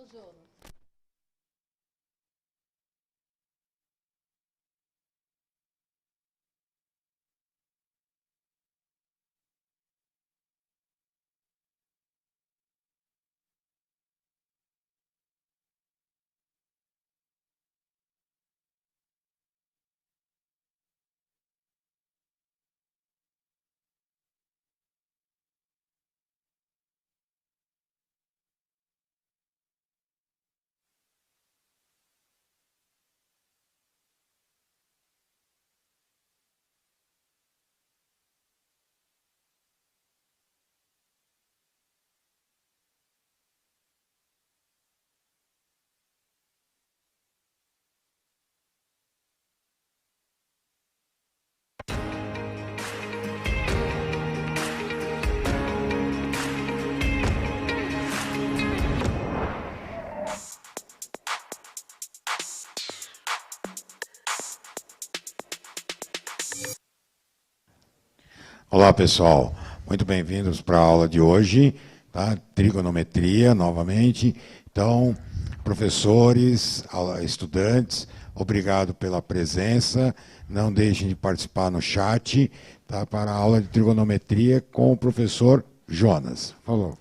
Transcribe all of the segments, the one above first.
Ô, Jonas. Olá pessoal, muito bem-vindos para a aula de hoje, tá? Trigonometria novamente. Então, professores, estudantes, obrigado pela presença. Não deixem de participar no chat, tá? Para a aula de trigonometria com o professor Jonas. Falou.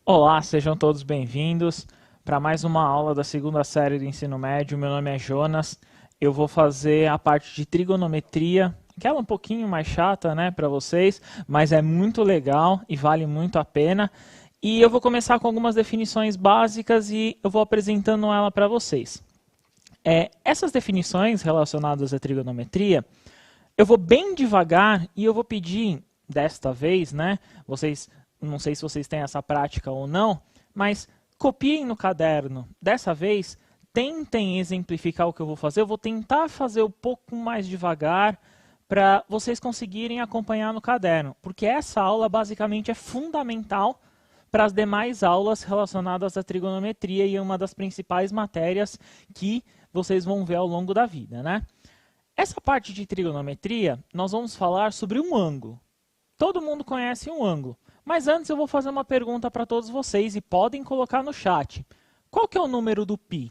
Olá, sejam todos bem-vindos para mais uma aula da segunda série do ensino médio. Meu nome é Jonas. Eu vou fazer a parte de trigonometria, que é um pouquinho mais chata, né, para vocês, mas é muito legal e vale muito a pena. E eu vou começar com algumas definições básicas e eu vou apresentando ela para vocês. Essas definições relacionadas à trigonometria, eu vou bem devagar e eu vou pedir, desta vez, né, vocês, não sei se vocês têm essa prática ou não, mas copiem no caderno. Dessa vez, tentem exemplificar o que eu vou fazer. Eu vou tentar fazer um pouco mais devagar para vocês conseguirem acompanhar no caderno, porque essa aula basicamente é fundamental para as demais aulas relacionadas à trigonometria e é uma das principais matérias que vocês vão ver ao longo da vida, né? Essa parte de trigonometria, nós vamos falar sobre um ângulo. Todo mundo conhece um ângulo, mas antes eu vou fazer uma pergunta para todos vocês e podem colocar no chat. Qual que é o número do π?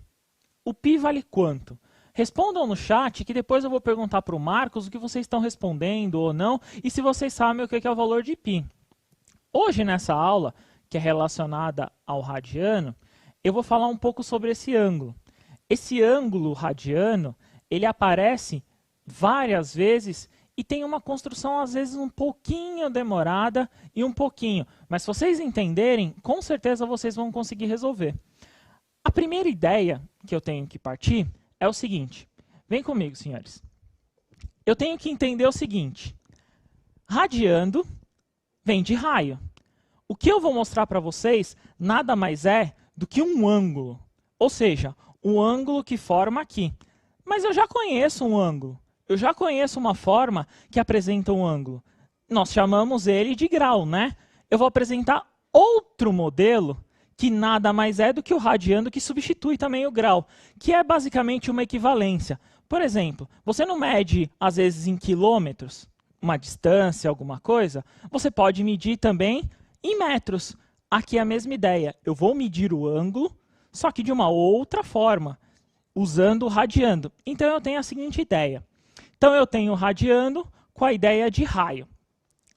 O π vale quanto? Respondam no chat que depois eu vou perguntar para o Marcos o que vocês estão respondendo ou não e se vocês sabem o que é o valor de π. Hoje nessa aula, que é relacionada ao radiano, eu vou falar um pouco sobre esse ângulo. Esse ângulo radiano, ele aparece várias vezes e tem uma construção às vezes um pouquinho demorada e um pouquinho. Mas se vocês entenderem, com certeza vocês vão conseguir resolver. A primeira ideia que eu tenho que partir é o seguinte. Vem comigo, senhores. Eu tenho que entender o seguinte. Radiando vem de raio. O que eu vou mostrar para vocês nada mais é do que um ângulo. Ou seja, o ângulo que forma aqui. Mas eu já conheço um ângulo. Eu já conheço uma forma que apresenta um ângulo. Nós chamamos ele de grau, né? Eu vou apresentar outro modelo que nada mais é do que o radiando, que substitui também o grau, que é basicamente uma equivalência. Por exemplo, você não mede, às vezes, em quilômetros, uma distância, alguma coisa, você pode medir também em metros. Aqui é a mesma ideia. Eu vou medir o ângulo, só que de uma outra forma, usando o radiando. Então, eu tenho a seguinte ideia. Então, eu tenho o radiando com a ideia de raio.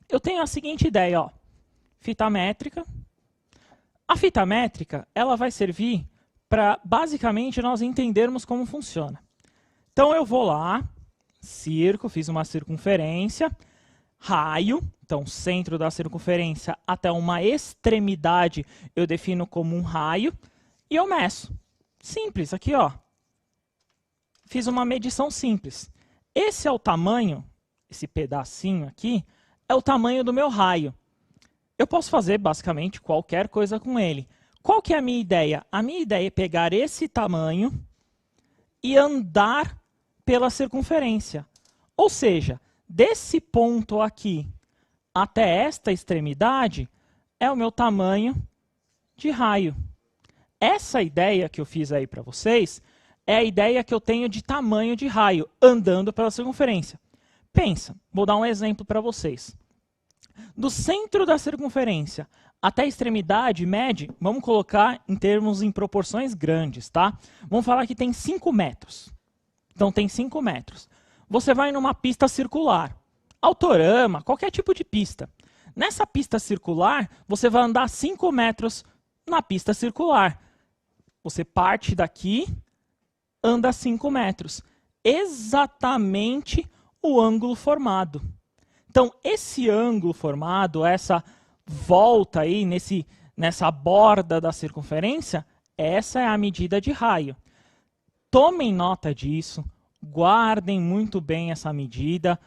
Eu tenho a seguinte ideia, ó, fita métrica. A fita métrica, ela vai servir para, basicamente, nós entendermos como funciona. Então, eu vou lá, fiz uma circunferência, raio, então, centro da circunferência até uma extremidade, eu defino como um raio, e eu meço. Simples, aqui, ó. Fiz uma medição simples. Esse é o tamanho, esse pedacinho aqui, é o tamanho do meu raio. Eu posso fazer, basicamente, qualquer coisa com ele. Qual que é a minha ideia? A minha ideia é pegar esse tamanho e andar pela circunferência. Ou seja, desse ponto aqui até esta extremidade é o meu tamanho de raio. Essa ideia que eu fiz aí para vocês é a ideia que eu tenho de tamanho de raio, andando pela circunferência. Pensa, vou dar um exemplo para vocês. Do centro da circunferência até a extremidade, mede, vamos colocar em proporções grandes, tá? Vamos falar que tem 5 metros. Então tem 5 metros. Você vai numa pista circular, autorama, qualquer tipo de pista. Nessa pista circular, você vai andar 5 metros na pista circular. Você parte daqui, anda 5 metros. Exatamente o ângulo formado. Então, esse ângulo formado, essa volta aí, nessa borda da circunferência, essa é a medida de raio. Tomem nota disso, guardem muito bem essa medida,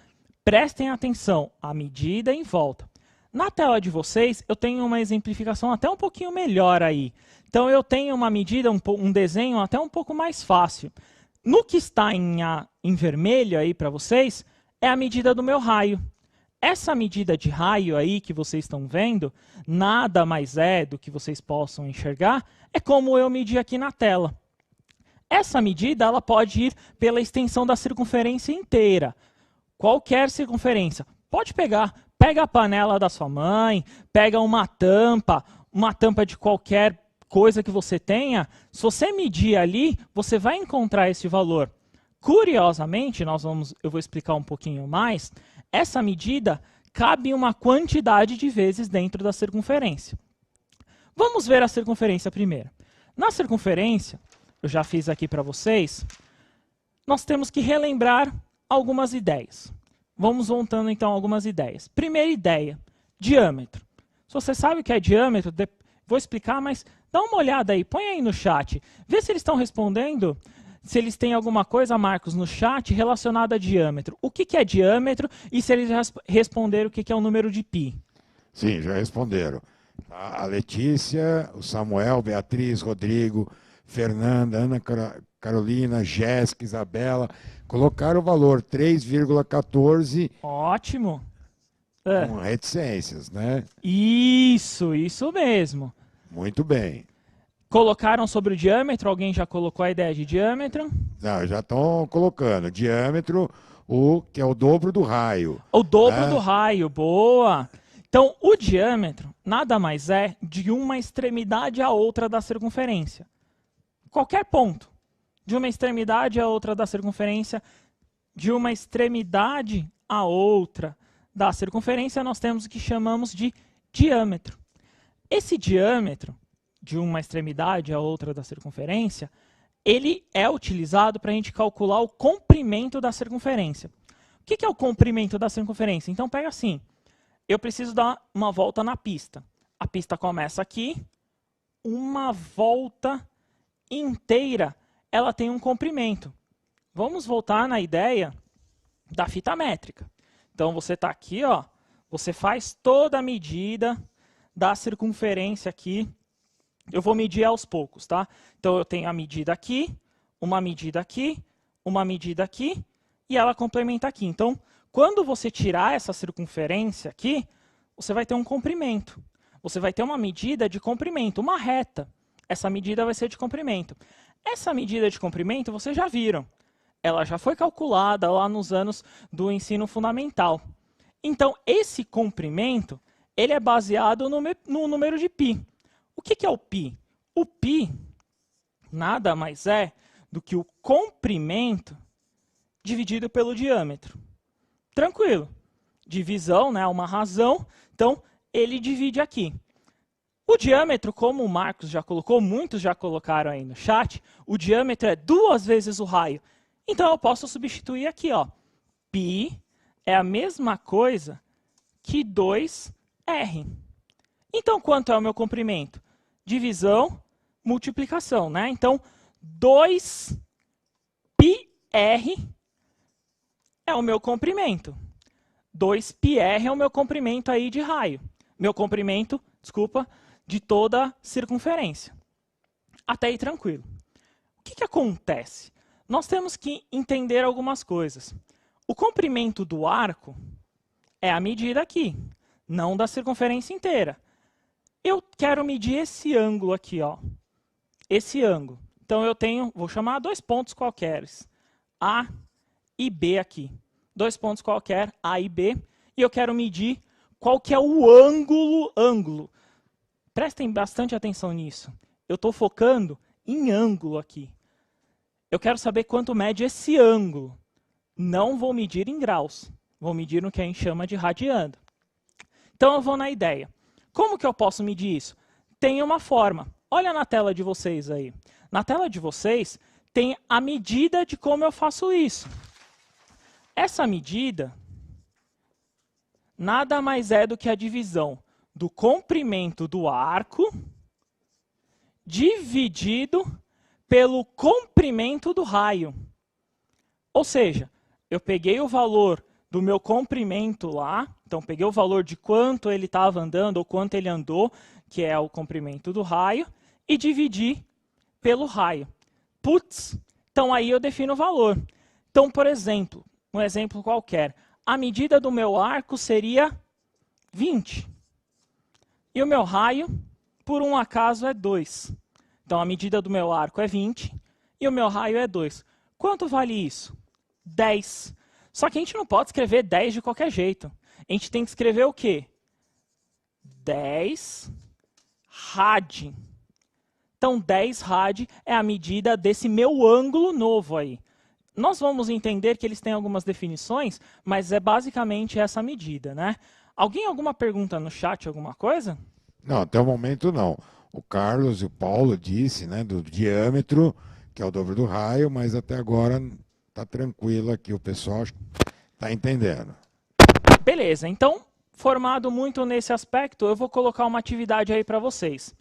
prestem atenção à medida em volta. Na tela de vocês, eu tenho uma exemplificação até um pouquinho melhor aí. Então, eu tenho uma medida, um desenho até um pouco mais fácil. No que está em vermelho aí para vocês, é a medida do meu raio. Essa medida de raio aí que vocês estão vendo, nada mais é do que vocês possam enxergar, é como eu medi aqui na tela. Essa medida ela pode ir pela extensão da circunferência inteira. Qualquer circunferência. Pode pegar, pega a panela da sua mãe, pega uma tampa de qualquer coisa que você tenha. Se você medir ali, você vai encontrar esse valor. Curiosamente, eu vou explicar um pouquinho mais, essa medida cabe uma quantidade de vezes dentro da circunferência. Vamos ver a circunferência primeiro. Na circunferência, eu já fiz aqui para vocês, nós temos que relembrar algumas ideias. Vamos voltando então a algumas ideias. Primeira ideia, diâmetro. Se você sabe o que é diâmetro, vou explicar, mas dá uma olhada aí, põe aí no chat. Vê se eles estão respondendo, se eles têm alguma coisa, Marcos, no chat relacionada a diâmetro. O que é diâmetro e se eles já responderam o que é o número de π. Sim, já responderam. A Letícia, o Samuel, Beatriz, Rodrigo, Fernanda, Ana Carolina, Jéssica, Isabela, colocaram o valor 3,14. Ótimo. Com reticências, né? Isso mesmo. Muito bem. Colocaram sobre o diâmetro? Alguém já colocou a ideia de diâmetro? Não, já estão colocando. Diâmetro, que é o dobro do raio. O dobro do raio, boa. Então, o diâmetro nada mais é de uma extremidade à outra da circunferência. Qualquer ponto. De uma extremidade à outra da circunferência, de uma extremidade à outra da circunferência, nós temos o que chamamos de diâmetro. Esse diâmetro, de uma extremidade à outra da circunferência, ele é utilizado para a gente calcular o comprimento da circunferência. O que é o comprimento da circunferência? Então, pega assim, eu preciso dar uma volta na pista. A pista começa aqui, uma volta inteira, ela tem um comprimento. Vamos voltar na ideia da fita métrica. Então, você está aqui, ó, você faz toda a medida da circunferência aqui. Eu vou medir aos poucos, tá? Então, eu tenho a medida aqui, uma medida aqui, uma medida aqui, e ela complementa aqui. Então, quando você tirar essa circunferência aqui, você vai ter um comprimento. Você vai ter uma medida de comprimento, uma reta. Essa medida vai ser de comprimento. Essa medida de comprimento, vocês já viram. Ela já foi calculada lá nos anos do ensino fundamental. Então, esse comprimento, ele é baseado no número de π. O que é o π? O π nada mais é do que o comprimento dividido pelo diâmetro. Tranquilo. Divisão, né, uma razão, então ele divide aqui. O diâmetro, como o Marcos já colocou, muitos já colocaram aí no chat, o diâmetro é 2 vezes o raio. Então eu posso substituir aqui, ó. π é a mesma coisa que 2r. Então quanto é o meu comprimento? Divisão, multiplicação, né? Então 2πr é o meu comprimento. 2πr é o meu comprimento aí de raio. Meu comprimento, desculpa, de toda a circunferência. Até aí tranquilo. O que acontece? Nós temos que entender algumas coisas. O comprimento do arco é a medida aqui, não da circunferência inteira. Eu quero medir esse ângulo aqui, ó. Esse ângulo. Então eu tenho, vou chamar 2 pontos qualqueres, A e B aqui. 2 pontos qualquer, A e B, e eu quero medir qual que é o ângulo. Prestem bastante atenção nisso. Eu estou focando em ângulo aqui. Eu quero saber quanto mede esse ângulo. Não vou medir em graus. Vou medir no que a gente chama de radiano. Então eu vou na ideia. Como que eu posso medir isso? Tem uma forma. Olha na tela de vocês aí. Na tela de vocês tem a medida de como eu faço isso. Essa medida nada mais é do que a divisão do comprimento do arco dividido pelo comprimento do raio. Ou seja, eu peguei o valor do meu comprimento lá, então peguei o valor de quanto ele estava andando ou quanto ele andou, que é o comprimento do raio, e dividi pelo raio. Putz, então aí eu defino o valor. Então, por exemplo, um exemplo qualquer, a medida do meu arco seria 20. E o meu raio, por um acaso, é 2. Então, a medida do meu arco é 20 e o meu raio é 2. Quanto vale isso? 10. Só que a gente não pode escrever 10 de qualquer jeito. A gente tem que escrever o quê? 10 rad. Então, 10 rad é a medida desse meu ângulo novo aí. Nós vamos entender que eles têm algumas definições, mas é basicamente essa medida, né? Alguma pergunta no chat, alguma coisa? Não, até o momento não. O Carlos e o Paulo disse, né, do diâmetro, que é o dobro do raio, mas até agora está tranquilo aqui, o pessoal está entendendo. Beleza, então, formado muito nesse aspecto, eu vou colocar uma atividade aí para vocês.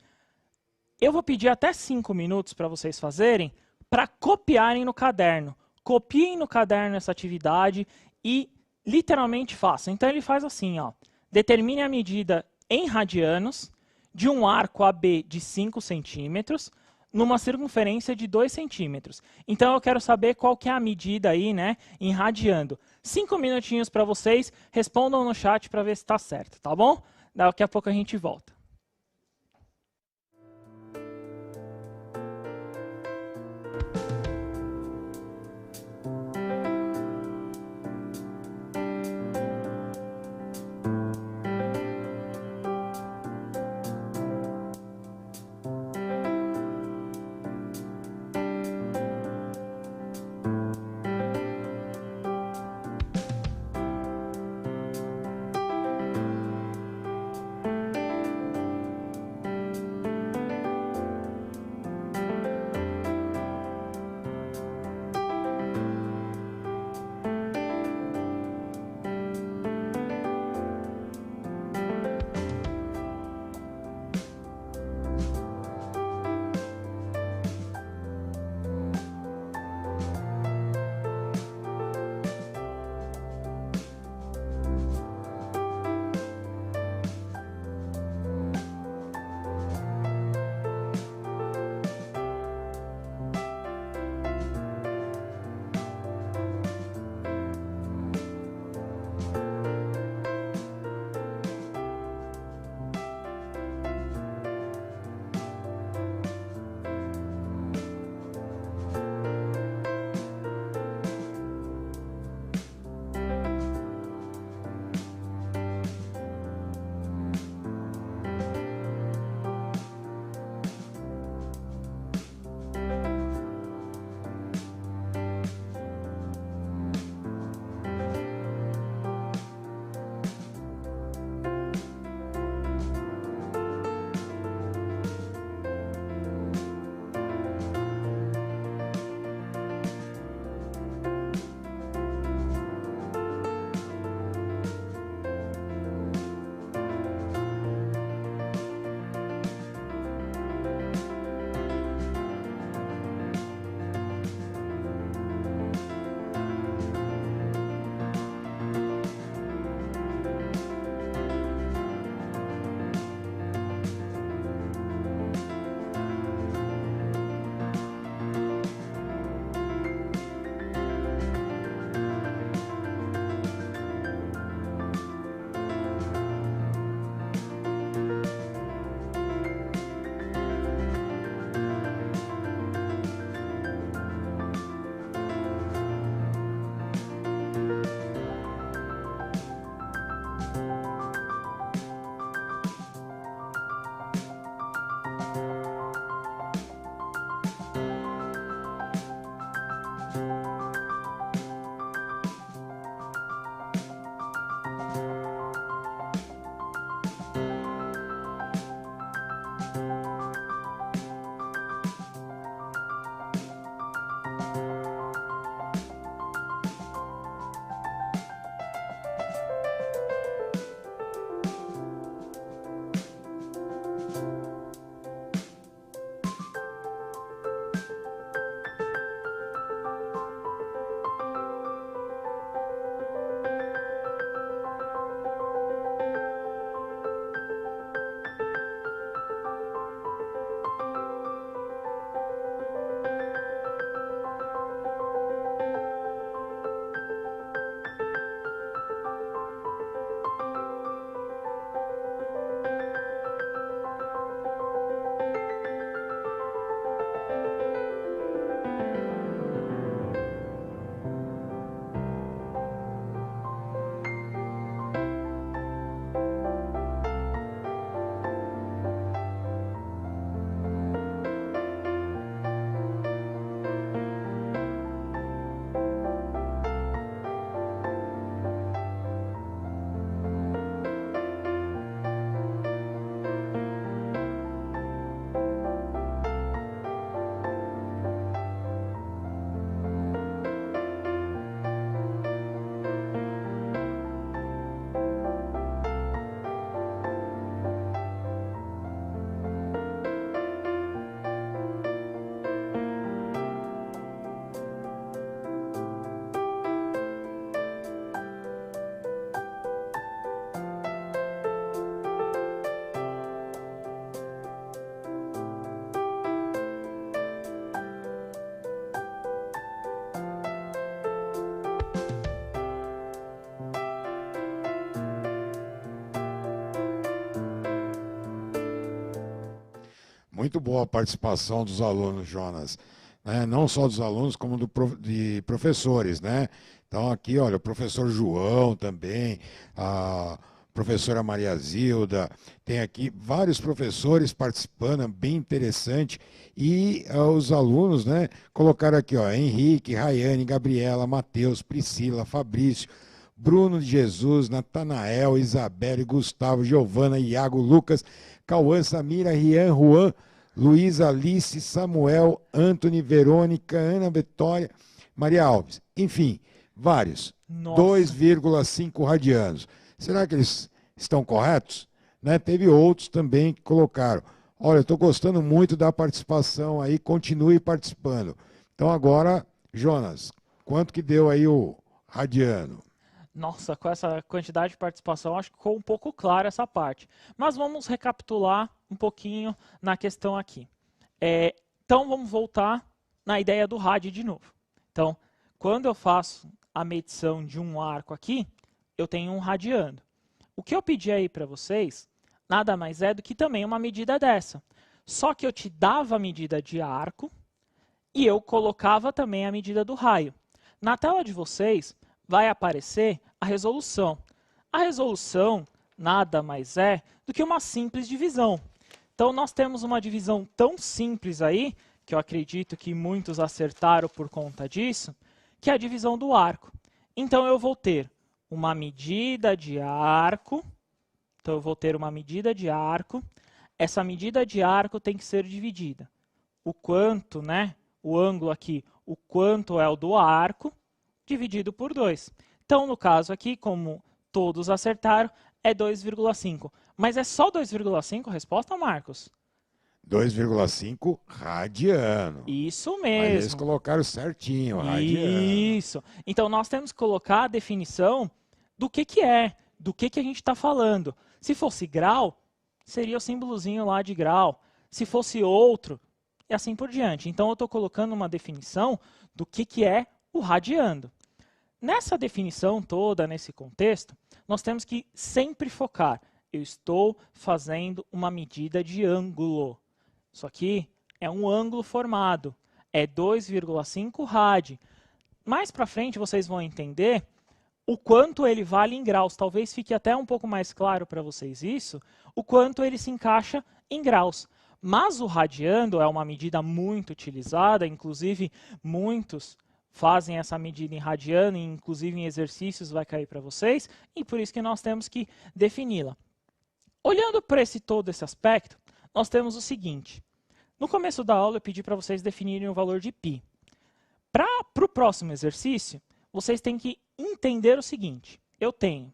Eu vou pedir até 5 minutos para vocês fazerem, para copiarem no caderno. Copiem no caderno essa atividade e literalmente façam. Então ele faz assim, ó. Determine a medida em radianos de um arco AB de 5 centímetros numa circunferência de 2 centímetros. Então eu quero saber qual que é a medida aí, né, em radiano. 5 minutinhos para vocês, respondam no chat para ver se está certo, tá bom? Daqui a pouco a gente volta. Muito boa a participação dos alunos, Jonas. Né? Não só dos alunos, como de professores, né? Então aqui, olha, o professor João também, a professora Maria Zilda, tem aqui vários professores participando, bem interessante. E os alunos, né, colocaram aqui, ó, Henrique, Rayane, Gabriela, Matheus, Priscila, Fabrício, Bruno de Jesus, Natanael, Isabelle, Gustavo, Giovana, Iago, Lucas, Cauã, Samira, Rian, Juan, Luiz, Alice, Samuel, Anthony, Verônica, Ana Vitória, Maria Alves. Enfim, vários. Nossa. 2,5 radianos. Será que eles estão corretos? Né? Teve outros também que colocaram. Olha, eu estou gostando muito da participação aí, continue participando. Então agora, Jonas, quanto que deu aí o radiano? Nossa, com essa quantidade de participação, acho que ficou um pouco clara essa parte. Mas vamos recapitular um pouquinho na questão aqui. Então, vamos voltar na ideia do rádio de novo. Então, quando eu faço a medição de um arco aqui, eu tenho um radiano. O que eu pedi aí para vocês, nada mais é do que também uma medida dessa. Só que eu te dava a medida de arco e eu colocava também a medida do raio. Na tela de vocês, vai aparecer a resolução. A resolução nada mais é do que uma simples divisão. Então, nós temos uma divisão tão simples aí, que eu acredito que muitos acertaram por conta disso, que é a divisão do arco. Então, eu vou ter uma medida de arco. Então, eu vou ter uma medida de arco. Essa medida de arco tem que ser dividida. O quanto, né? O ângulo aqui, o quanto é o do arco, dividido por 2. Então, no caso aqui, como todos acertaram, é 2,5. Mas é só 2,5 a resposta, Marcos? 2,5 radiano. Isso Mas eles mesmo. colocaram certinho, radiano. Isso. Então, nós temos que colocar a definição do que é, do que a gente está falando. Se fosse grau, seria o símbolozinho lá de grau. Se fosse outro, e assim por diante. Então, eu estou colocando uma definição do que é o radiando. Nessa definição toda, nesse contexto, nós temos que sempre focar. Eu estou fazendo uma medida de ângulo. Isso aqui é um ângulo formado. É 2,5 rad. Mais para frente vocês vão entender o quanto ele vale em graus. Talvez fique até um pouco mais claro para vocês isso, o quanto ele se encaixa em graus. Mas o radiando é uma medida muito utilizada, inclusive muitos fazem essa medida em radiano, inclusive em exercícios vai cair para vocês, e por isso que nós temos que defini-la. Olhando para todo esse aspecto, nós temos o seguinte. No começo da aula eu pedi para vocês definirem o valor de π. Para o próximo exercício, vocês têm que entender o seguinte. Eu tenho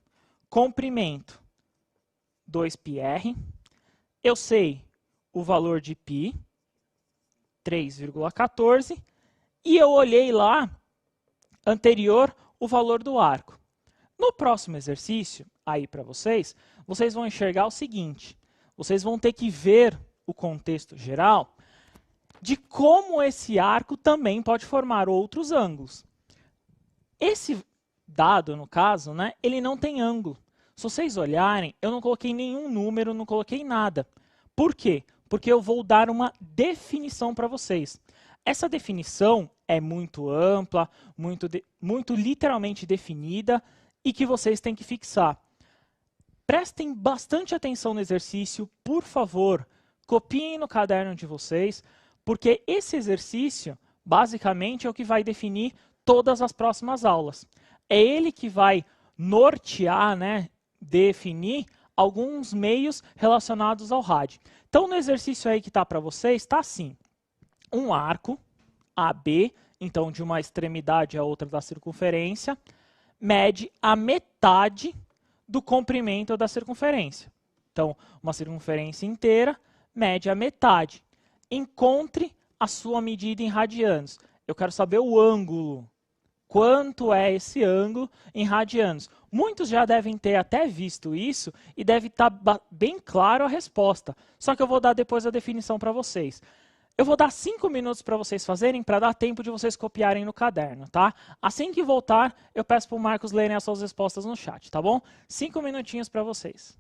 comprimento 2πr, eu sei o valor de π, 3,14, e eu olhei lá, anterior, o valor do arco. No próximo exercício, aí para vocês, vocês vão enxergar o seguinte. Vocês vão ter que ver o contexto geral de como esse arco também pode formar outros ângulos. Esse dado, no caso, né, ele não tem ângulo. Se vocês olharem, eu não coloquei nenhum número, não coloquei nada. Por quê? Porque eu vou dar uma definição para vocês. Essa definição é muito ampla, muito literalmente definida e que vocês têm que fixar. Prestem bastante atenção no exercício, por favor, copiem no caderno de vocês, porque esse exercício, basicamente, é o que vai definir todas as próximas aulas. É ele que vai nortear, né, definir alguns meios relacionados ao rádio. Então, no exercício aí que está para vocês, está assim. Um arco, AB, então de uma extremidade à outra da circunferência, mede a metade do comprimento da circunferência. Então, uma circunferência inteira mede a metade. Encontre a sua medida em radianos. Eu quero saber o ângulo. Quanto é esse ângulo em radianos? Muitos já devem ter até visto isso e deve estar bem claro a resposta. Só que eu vou dar depois a definição para vocês. Eu vou dar 5 minutos para vocês fazerem, para dar tempo de vocês copiarem no caderno, tá? Assim que voltar, eu peço para o Marcos lerem as suas respostas no chat, tá bom? 5 minutinhos para vocês.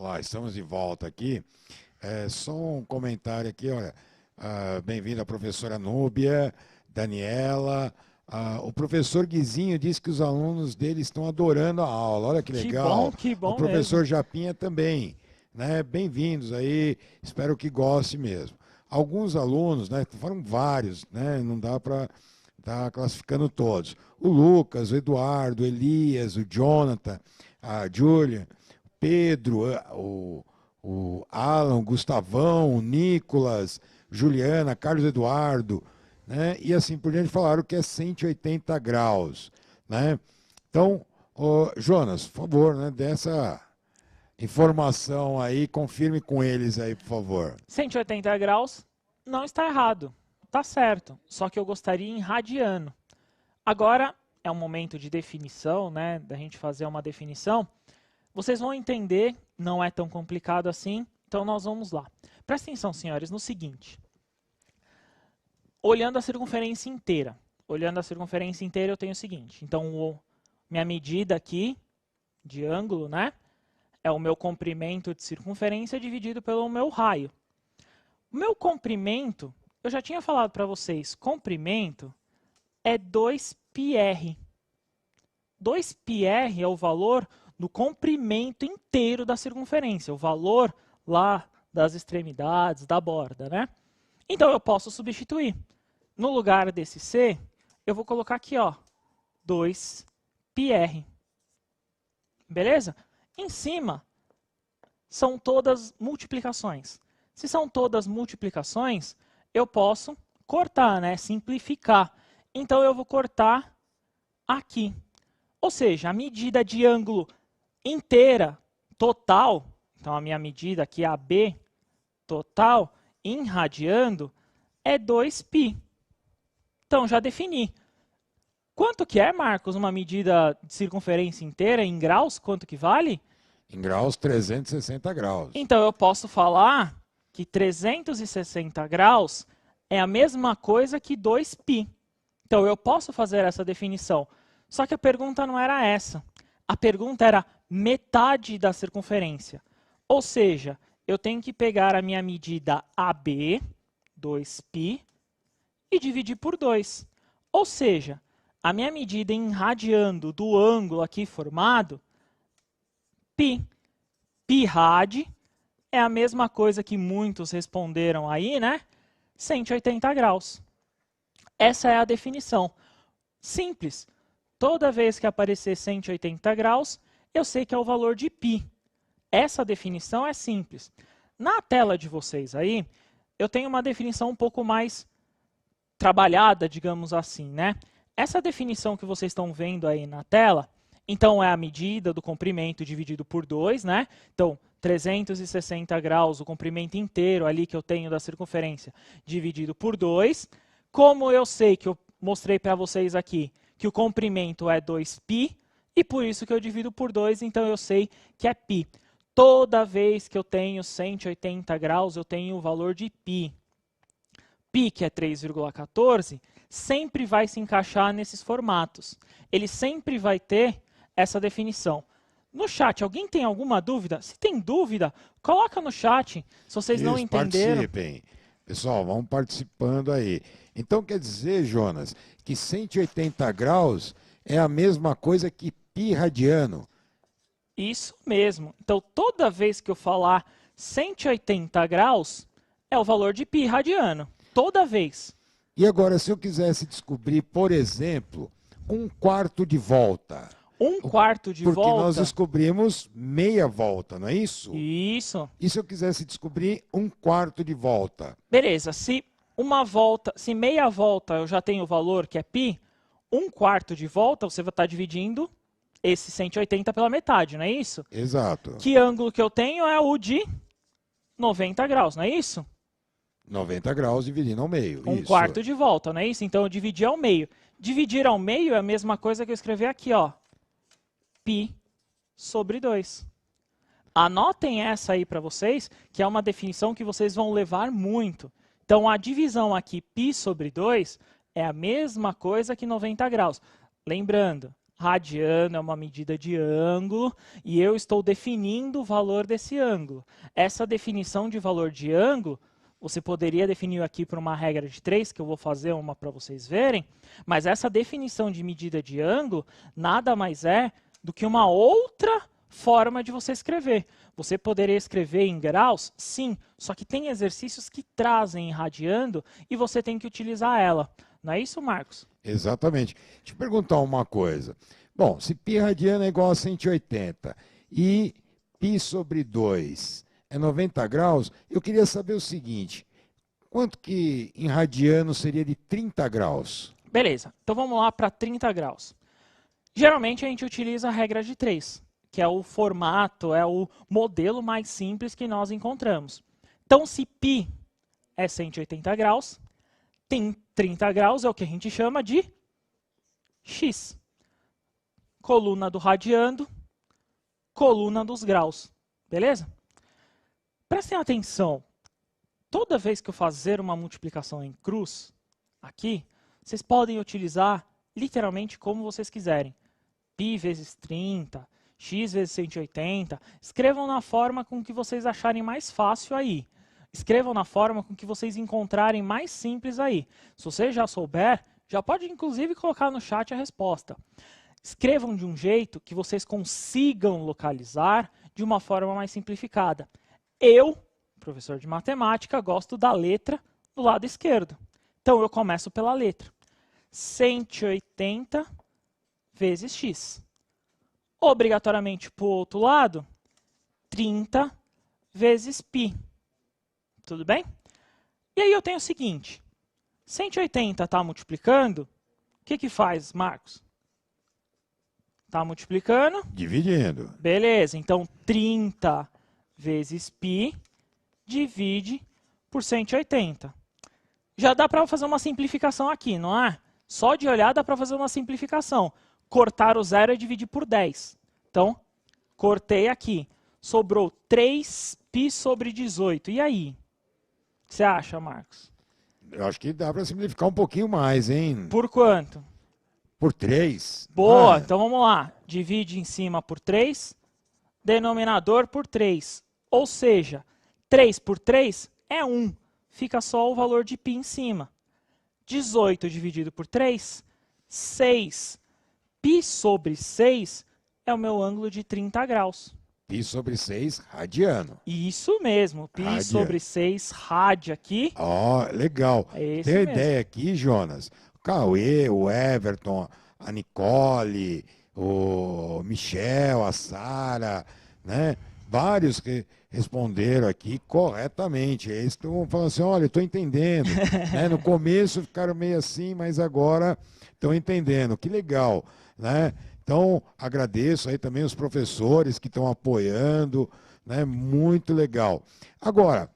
Olá, estamos de volta aqui. Só um comentário aqui, olha. Bem-vinda a professora Núbia, Daniela. O professor Guizinho disse que os alunos dele estão adorando a aula. Olha que legal. Que bom o professor mesmo. Japinha também. Né? Bem-vindos aí, espero que goste mesmo. Alguns alunos, né, foram vários, né, não dá para estar classificando todos. O Lucas, o Eduardo, o Elias, o Jonathan, a Júlia, Pedro, o Alan, o Gustavão, o Nicolas, Juliana, Carlos Eduardo, né, e assim por diante falaram que é 180 graus. Né? Então, Jonas, por favor, né, dessa informação aí, confirme com eles aí, por favor. 180 graus não está errado, está certo, só que eu gostaria em radiano. Agora é um momento de definição, né, da gente fazer uma definição. Vocês vão entender, não é tão complicado assim, então nós vamos lá. Prestem atenção, senhores, no seguinte. Olhando a circunferência inteira, eu tenho o seguinte. Então, minha medida aqui de ângulo, né, é o meu comprimento de circunferência dividido pelo meu raio. O meu comprimento, eu já tinha falado para vocês, comprimento é 2πr. 2πr é o valor do comprimento inteiro da circunferência, o valor lá das extremidades, da borda, né? Então eu posso substituir. No lugar desse c, eu vou colocar aqui, ó, 2πr. Beleza? Em cima, são todas multiplicações. Se são todas multiplicações, eu posso cortar, né? Simplificar. Então, eu vou cortar aqui. Ou seja, a medida de ângulo inteira, total, então a minha medida aqui, AB, total, em radiando, é 2π. Então, já defini. Quanto que é, Marcos, uma medida de circunferência inteira em graus? Quanto que vale? Em graus, 360 graus. Então, eu posso falar que 360 graus é a mesma coisa que 2π. Então, eu posso fazer essa definição. Só que a pergunta não era essa. A pergunta era metade da circunferência. Ou seja, eu tenho que pegar a minha medida AB, 2π, e dividir por 2. Ou seja, a minha medida em radiando do ângulo aqui formado, π. Π rad é a mesma coisa que muitos responderam aí, né? 180 graus. Essa é a definição. Simples. Toda vez que aparecer 180 graus, eu sei que é o valor de π. Essa definição é simples. Na tela de vocês aí, eu tenho uma definição um pouco mais trabalhada, digamos assim, né? Essa definição que vocês estão vendo aí na tela, então é a medida do comprimento dividido por 2, né? Então, 360 graus, o comprimento inteiro ali que eu tenho da circunferência, dividido por 2. Como eu sei que eu mostrei para vocês aqui que o comprimento é 2π, e por isso que eu divido por 2, então eu sei que é π. Toda vez que eu tenho 180 graus, eu tenho o valor de π. π, que é 3,14, sempre vai se encaixar nesses formatos. Ele sempre vai ter essa definição. No chat, alguém tem alguma dúvida? Se tem dúvida, coloca no chat. Se vocês não entenderam... Participem. Pessoal, vamos participando aí. Então quer dizer, Jonas, que 180 graus é a mesma coisa que π radiano. Isso mesmo. Então, toda vez que eu falar 180 graus, é o valor de π radiano. Toda vez. E agora, se eu quisesse descobrir, por exemplo, 1/4 de volta. 1/4 de volta? Porque nós descobrimos meia volta, não é isso? Isso. E se eu quisesse descobrir 1/4 de volta? Beleza. Se meia volta eu já tenho o valor que é π, 1/4 de volta você vai estar dividindo esse 180 pela metade, não é isso? Exato. Que ângulo que eu tenho é o de 90 graus, não é isso? 90 graus dividindo ao meio. 1/4 de volta, não é isso? Então eu dividi ao meio. Dividir ao meio é a mesma coisa que eu escrever aqui, ó. π sobre 2. Anotem essa aí para vocês, que é uma definição que vocês vão levar muito. Então a divisão aqui, π sobre 2, é a mesma coisa que 90 graus. Lembrando, Radiano é uma medida de ângulo e eu estou definindo o valor desse ângulo. Essa definição de valor de ângulo, você poderia definir aqui por uma regra de 3, que eu vou fazer uma para vocês verem, mas essa definição de medida de ângulo nada mais é do que uma outra forma de você escrever. Você poderia escrever em graus? Sim, só que tem exercícios que trazem em radiando e você tem que utilizar ela. Não é isso, Marcos? Exatamente. Deixa eu perguntar uma coisa. Bom, se π radiano é igual a 180 e π sobre 2 é 90 graus, eu queria saber o seguinte, quanto que em radiano seria de 30 graus? Beleza, então vamos lá para 30 graus. Geralmente a gente utiliza a regra de 3, que é o formato, é o modelo mais simples que nós encontramos. Então, se π é 180 graus, tem 30 graus, é o que a gente chama de x. Coluna do radiando, coluna dos graus. Beleza? Prestem atenção. Toda vez que eu fazer uma multiplicação em cruz, aqui, vocês podem utilizar literalmente como vocês quiserem. π vezes 30, x vezes 180. Escrevam na forma com que vocês acharem mais fácil aí. Escrevam na forma com que vocês encontrarem mais simples aí. Se você já souber, já pode inclusive colocar no chat a resposta. Escrevam de um jeito que vocês consigam localizar de uma forma mais simplificada. Eu, professor de matemática, gosto da letra do lado esquerdo. Então eu começo pela letra. 180 vezes x. Obrigatoriamente para o outro lado, 30 vezes π. Tudo bem? E aí eu tenho o seguinte, 180 está multiplicando, o que faz, Marcos? Está multiplicando? Dividindo. Beleza, então 30 vezes π divide por 180. Já dá para fazer uma simplificação aqui, não é? Só de olhar dá para fazer uma simplificação. Cortar o zero é dividir por 10. Então, cortei aqui. Sobrou 3π sobre 18. E aí? O que você acha, Marcos? Eu acho que dá para simplificar um pouquinho mais, hein? Por quanto? Por 3. Boa, então vamos lá. Divide em cima por 3, denominador por 3. Ou seja, 3 por 3 é 1. Fica só o valor de π em cima. 18 dividido por 3, 6. π sobre 6 é o meu ângulo de 30 graus. π sobre 6 radiano. Isso mesmo, π Rádia. sobre 6 rádio aqui. Ó, legal. É esse Tem uma mesmo. ideia aqui, Jonas? O Cauê, o Everton, a Nicole, o Michel, a Sara, né? Vários que responderam aqui corretamente. Eles estão falando assim, olha, estou entendendo. Né? No começo ficaram meio assim, mas agora estão entendendo. Que legal, né? Então, agradeço aí também os professores que estão apoiando, né? Muito legal. Agora,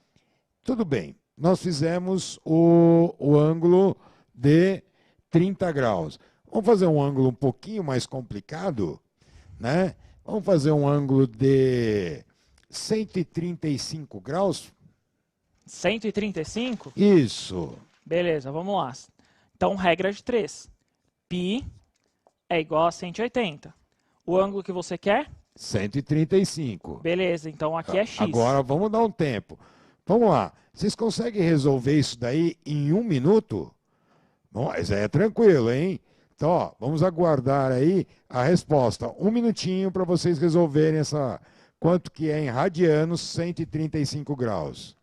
tudo bem, nós fizemos o ângulo de 30 graus. Vamos fazer um ângulo um pouquinho mais complicado, né? Vamos fazer um ângulo de 135 graus? 135? Isso. Beleza, vamos lá. Então, regra de 3. π é igual a 180. O ângulo que você quer? 135. Beleza, então aqui é x. Agora vamos dar um tempo. Vamos lá. Vocês conseguem resolver isso daí em 1 minuto? Bom, isso aí é tranquilo, hein? Então, ó, vamos aguardar aí a resposta. 1 minutinho para vocês resolverem essa... Quanto que é em radianos 135 graus.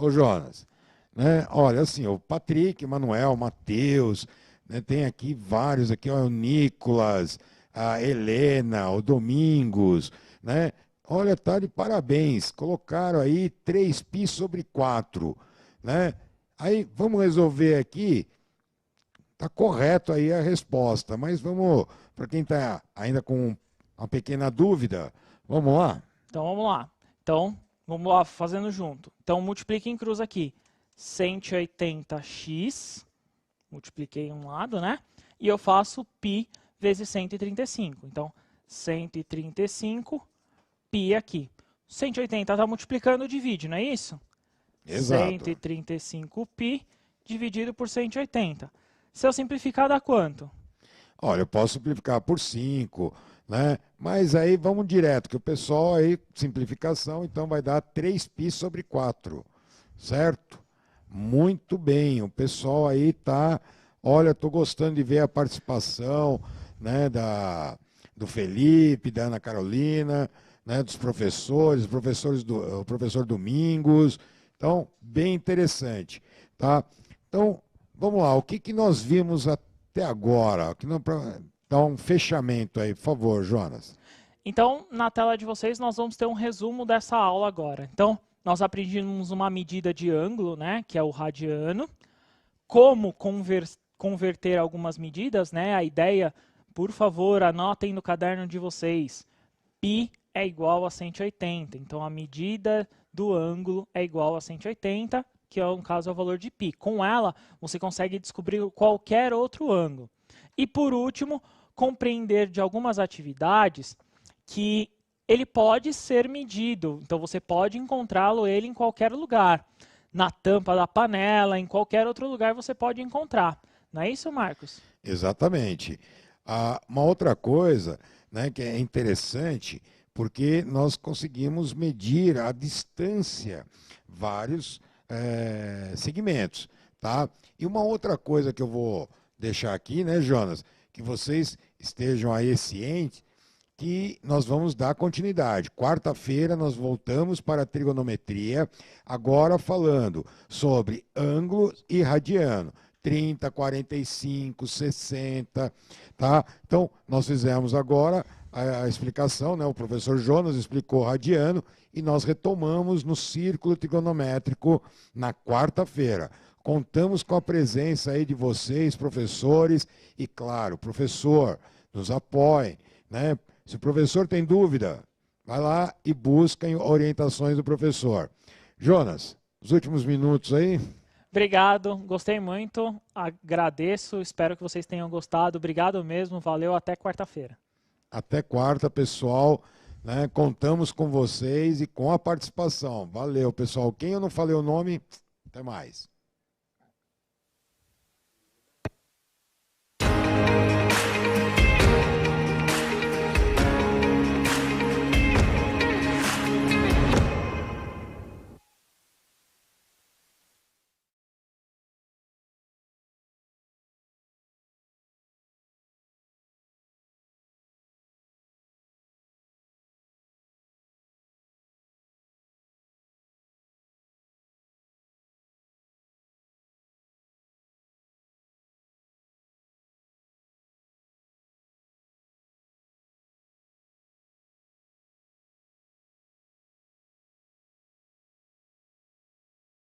ô Jonas, né? Olha, assim, o Patrick, Manuel, Matheus, né? Tem aqui vários, aqui, ó, o Nicolas, a Helena, o Domingos, né? Olha, tá de parabéns, colocaram aí 3π sobre 4, né? Aí, vamos resolver aqui, tá correto aí a resposta, mas vamos, para quem está ainda com uma pequena dúvida, vamos lá? Então vamos lá. Então, vamos lá fazendo junto. Então, multiplica em cruz aqui. 180x, multipliquei um lado, né? E eu faço π vezes 135. Então, 135 π aqui. 180 está multiplicando, divide, não é isso? Exato. 135 π dividido por 180. Se eu simplificar, dá quanto? Olha, eu posso simplificar por 5, né? Mas aí vamos direto, que o pessoal aí, simplificação, então vai dar 3π sobre 4, certo? Muito bem, o pessoal aí tá, olha, estou gostando de ver a participação, né, do Felipe, da Ana Carolina, né, dos professores, o professor Domingos, então, bem interessante, tá? Então, vamos lá, o que nós vimos até agora? Para dar um fechamento aí, por favor, Jonas. Então, na tela de vocês, nós vamos ter um resumo dessa aula agora. Então, nós aprendemos uma medida de ângulo, né, que é o radiano, como converter algumas medidas, né, a ideia, por favor, anotem no caderno de vocês, π é igual a 180, então a medida do ângulo é igual a 180, que é, no caso, é o valor de π. Com ela, você consegue descobrir qualquer outro ângulo. E, por último, compreender de algumas atividades que ele pode ser medido, então você pode encontrá-lo ele em qualquer lugar. Na tampa da panela, em qualquer outro lugar você pode encontrar. Não é isso, Marcos? Exatamente. Uma outra coisa, né, que é interessante, porque nós conseguimos medir a distância, vários segmentos, tá? E uma outra coisa que eu vou deixar aqui, né, Jonas, que vocês estejam aí cientes, que nós vamos dar continuidade. Quarta-feira nós voltamos para a trigonometria, agora falando sobre ângulos e radiano. 30, 45, 60, tá? Então, nós fizemos agora a explicação, né? O professor Jonas explicou radiano e nós retomamos no círculo trigonométrico na quarta-feira. Contamos com a presença aí de vocês, professores, e claro, professor, nos apoiem, né? Se o professor tem dúvida, vai lá e busca orientações do professor. Jonas, os últimos minutos aí. Obrigado, gostei muito, agradeço, espero que vocês tenham gostado. Obrigado mesmo, valeu, até quarta-feira. Até quarta, pessoal, né? Contamos com vocês e com a participação. Valeu, pessoal. Quem eu não falei o nome, até mais.